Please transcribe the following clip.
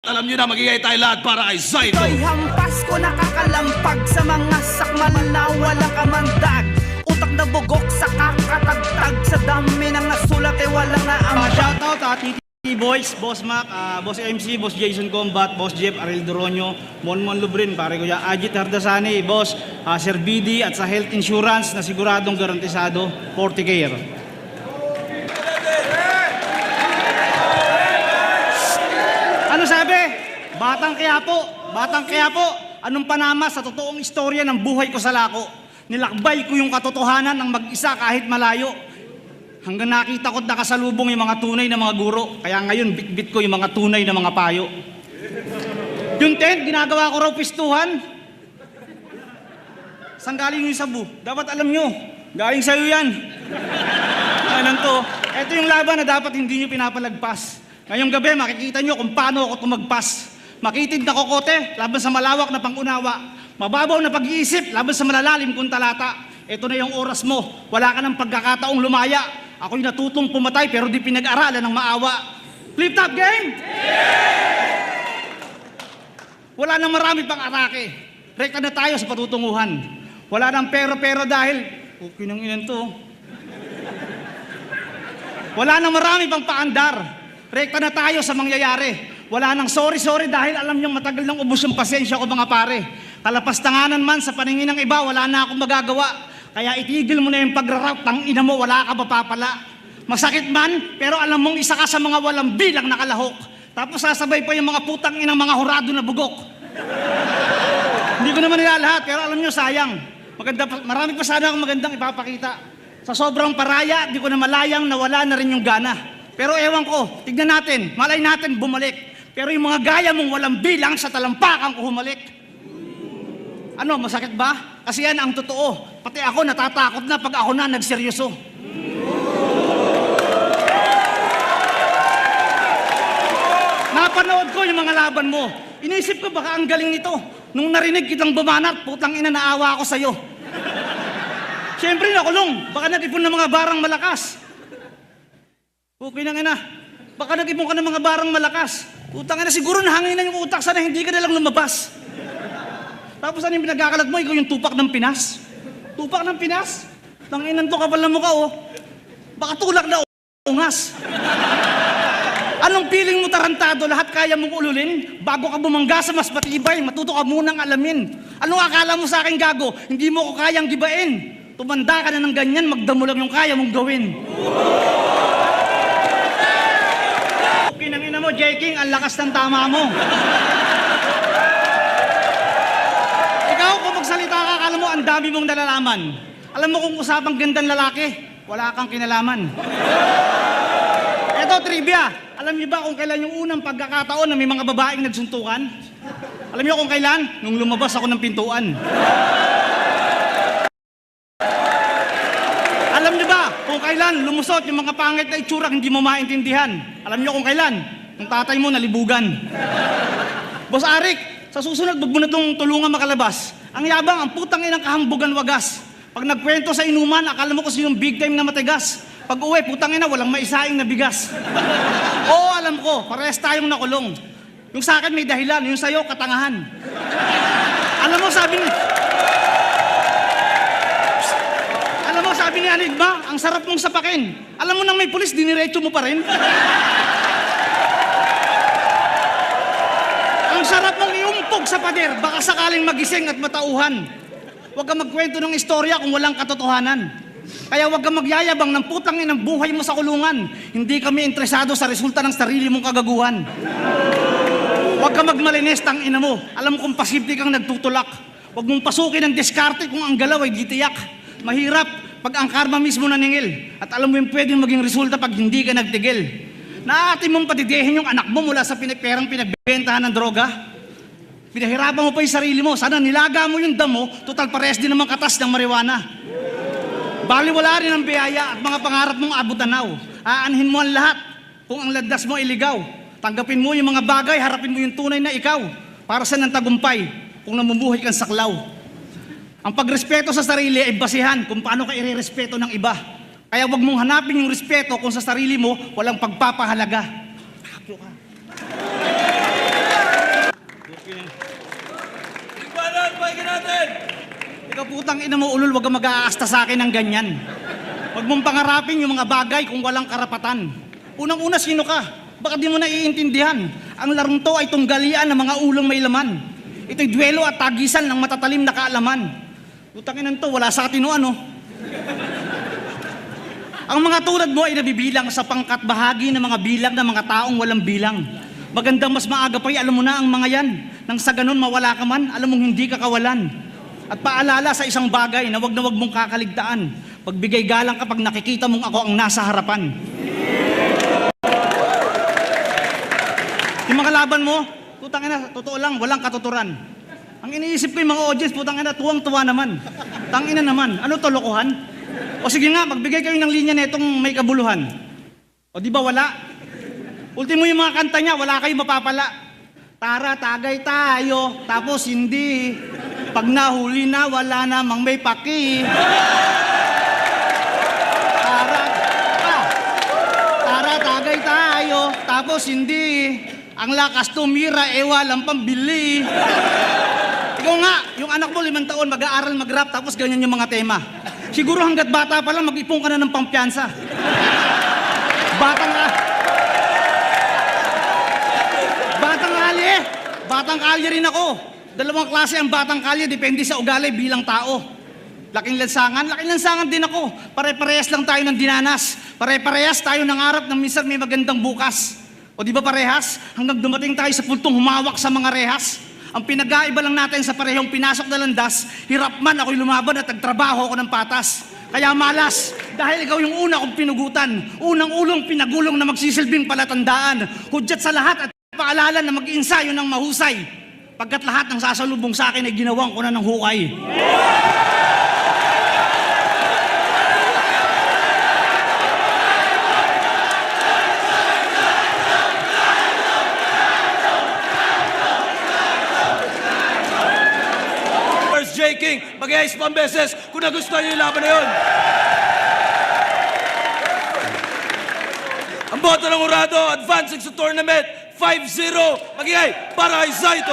Alam niyo na, magigay tayo lahat para kay Zaito. Ito'y hampas ko nakakalampag sa mga sakmal na walang kamandag. Utak na bugok sa kakatagtag, sa dami ng nasulat ay walang naambag. Shoutout TT Boys, Boss Mac, Boss MC, Boss Jason Combat, Boss Jeff, Ariel Doronio, Monmon Lubrin, pare ko ya, Ajit Hardasani, Boss Sir BD at sa health insurance na siguradong garantisado 40 care. Ano sabi? Batang Quiapo, anong panama sa totoong istorya ng buhay ko sa Lako? Nilakbay ko yung katotohanan ng mag-isa kahit malayo. Hanggang nakita ko't nakasalubong yung mga tunay na mga guro. Kaya ngayon, bitbit ko yung mga tunay na mga payo. Yung tent, ginagawa ko raw pistuhan. Saan galing yung sabu? Dapat alam nyo, galing sa'yo yan. Ano to? Ito yung laban na dapat hindi nyo pinapalagpas. Ngayong gabi, makikita nyo kung paano ako tumagpas. Makitid na kokote, laban sa malawak na pangunawa. Mababaw na pag-iisip, laban sa malalalim kong talata. Ito na yung oras mo, wala ka ng pagkakataong lumaya. Ako'y natutong pumatay pero di pinag-aralan ng maawa. Flip top game! Wala nang marami pang atake. Rekta na tayo sa patutunguhan. Wala nang pero dahil, okay nang inan to. Wala nang marami pang paandar. Rekta na tayo sa mangyayari. Wala nang sorry dahil alam niyong matagal nang ubos yung pasensya ko mga pare. Kalapastanganan man sa paningin ng iba, wala na akong magagawa. Kaya itigil mo na yung pagra-route, tangina mo, wala ka papapala. Masakit man, pero alam mong isa ka sa mga walang bilang nakalahok. Tapos sasabay pa yung mga putang inang mga hurado na bugok. Hindi ko naman nila lahat, pero alam niyo sayang. Marami pa sana akong magandang ipapakita. Sa sobrang paraya, di ko na malayang nawala na rin yung gana. Pero ewan ko, tignan natin, malay natin bumalik. Pero yung mga gaya mong walang bilang sa talampakan ko humalik. Ano, masakit ba? Kasi yan ang totoo. Pati ako natatakot na pag ako na nagseryoso. Napanood ko yung mga laban mo. Inisip ko baka ang galing nito. Nung narinig kitang bumanat, putang ina naawa ako sa'yo. Siyempre nakulong, baka nag-ipon ng mga barang malakas. Okay na nga na. Baka nag-ipon ka ng mga barang malakas. Utang na siguro nahangin na yung utak, sana hindi ka na lang lumabas. Tapos ano yung pinagkakalat mo? Ikaw yung tupak ng Pinas. Tupak ng Pinas? Tanginan to kapal na mukha oh. Baka tulak na ungas. Anong feeling mo tarantado? Lahat kaya mong ululin? Bago ka bumangga sa mas matibay, matuto ka munang alamin. Anong akala mo sa akin gago? Hindi mo ko kayang gibain. Tumanda ka na ng ganyan, magdamo lang yung kaya mong gawin. Pinangina mo, J. King, ang lakas ng tama mo. Ikaw, kung magsalita ka, akala mo, ang dami mong nalalaman. Alam mo kung usapang gandang lalaki, wala kang kinalaman. Eto, trivia. Alam niyo ba kung kailan yung unang pagkakataon na may mga babaeng nagsuntukan? Alam niyo kung kailan? Nung lumabas ako ng pintuan. Alam niyo ba kung kailan lumusot yung mga pangit na itsura hindi mo maintindihan? Alam niyo kung kailan? Yung tatay mo nalibugan. Boss Arik, sa susunod wag mo na itong tulungan makalabas. Ang yabang, ang putang inang kahambugan wagas. Pag nagkwento sa inuman, akala mo kasi yung big time na matigas. Pag uwi, putang ina, walang maisaing na bigas. Oo, alam ko, parehas tayong nakulong. Yung sa akin may dahilan, yung sa'yo katangahan. Alam mo, sabi ni Anigma, ang sarap mong sapakin. Alam mo nang may pulis, diniretso mo pa rin. Ang sarap mong iumpog sa pader, baka sakaling magising at matauhan. Huwag kang magkwento ng istorya kung walang katotohanan. Kaya huwag kang magyayabang ng putang inang buhay mo sa kulungan. Hindi kami interesado sa resulta ng sarili mong kagaguhan. Huwag kang magmalinis, tang ina mo. Alam mo kung pasibli kang nagtutulak. Huwag mong pasukin ang diskarte kung ang galaw ay gitiyak. Mahirap pag ang karma mismo naningil. At alam mo yung pwedeng maging resulta pag hindi ka nagtigil. Naaatin mong patidehin yung anak mo mula sa perang pinagbentahan ng droga. Pinahirapan mo pa yung sarili mo. Sana nilaga mo yung damo, total pares din naman katas ng marijuana. Baliwala rin ang biyaya at mga pangarap mong abutanaw. Aanhin mo ang lahat kung ang landas mo iligaw. Tanggapin mo yung mga bagay, harapin mo yung tunay na ikaw. Para sa ng tagumpay kung namumuhay kang saklaw. Ang pagrespeto sa sarili ay basihan kung paano ka irerespeto ng iba. Kaya wag mong hanapin yung respeto kung sa sarili mo walang pagpapahalaga. Hakyo ka. Kaputang ina mo ulol, wag kang mag-aasta sa akin ng ganyan. Huwag mong pangarapin yung mga bagay kung walang karapatan. Unang-una, sino ka? Baka di mo naiintindihan. Ang larong to ay tunggalian ng mga ulong may laman. Ito'y duelo at tagisan ng matatalim na kaalaman. Putang ina to, wala sa atin o ano. Ang mga tulad mo ay nabibilang sa pangkat bahagi ng mga bilang ng mga taong walang bilang. Magandang mas maaga pa'y alam mo na ang mga yan. Nang sa ganun mawala ka man, alam mong hindi ka kawalan. At paalala sa isang bagay na wag mong kakaligtaan. Pagbigay galang kapag nakikita mong ako ang nasa harapan. Yung mga laban mo, putang ina, totoo lang, walang katuturan. Ang iniisip ko yung mga audience, putang ina, tuwang-tuwa naman. Tangina naman, ano to, lokohan? O sige nga, magbigay kayo ng linya na itong may kabuluhan. O di ba wala? Ultimo yung mga kanta niya, wala kayong mapapala. Tara, tagay tayo, tapos hindi. Pag nahuli na, wala namang may paki. Tara, tagay tayo, tapos hindi. Ang lakas tumira, walang pambili. Ikaw nga, yung anak mo 5 taon, mag-aaral mag-rap, tapos ganyan yung mga tema. Siguro hanggat bata pa lang, mag-ipon ka na ng pampiyansa. Batang kalye rin ako. 2 klase ang batang kalye, depende sa ugali bilang tao. Laking lansangan din ako. Pare-parehas lang tayo ng dinanas. Pare-parehas tayo nangarap na minsan may magandang bukas. O di ba parehas? Hanggang dumating tayo sa puntong humawak sa mga rehas. Ang pinag-aiba lang natin sa parehong pinasok na landas, hirap man ako'y lumaban at nagtrabaho ako ng patas. Kaya malas, dahil ikaw yung una kong pinugutan, unang ulong pinagulong na magsisilbing palatandaan, hudyat sa lahat at paalala na mag-iinsayo ng mahusay. Pagkat lahat ng sasalubong sa akin ay ginawang ko na ng hukay. First J. King, mag-iayos pang beses kung nagustuhan niyo yung laban na yun. Ang boto ng Urado, advancing sa tournament, 5-0, mag-iay para kay Zaito.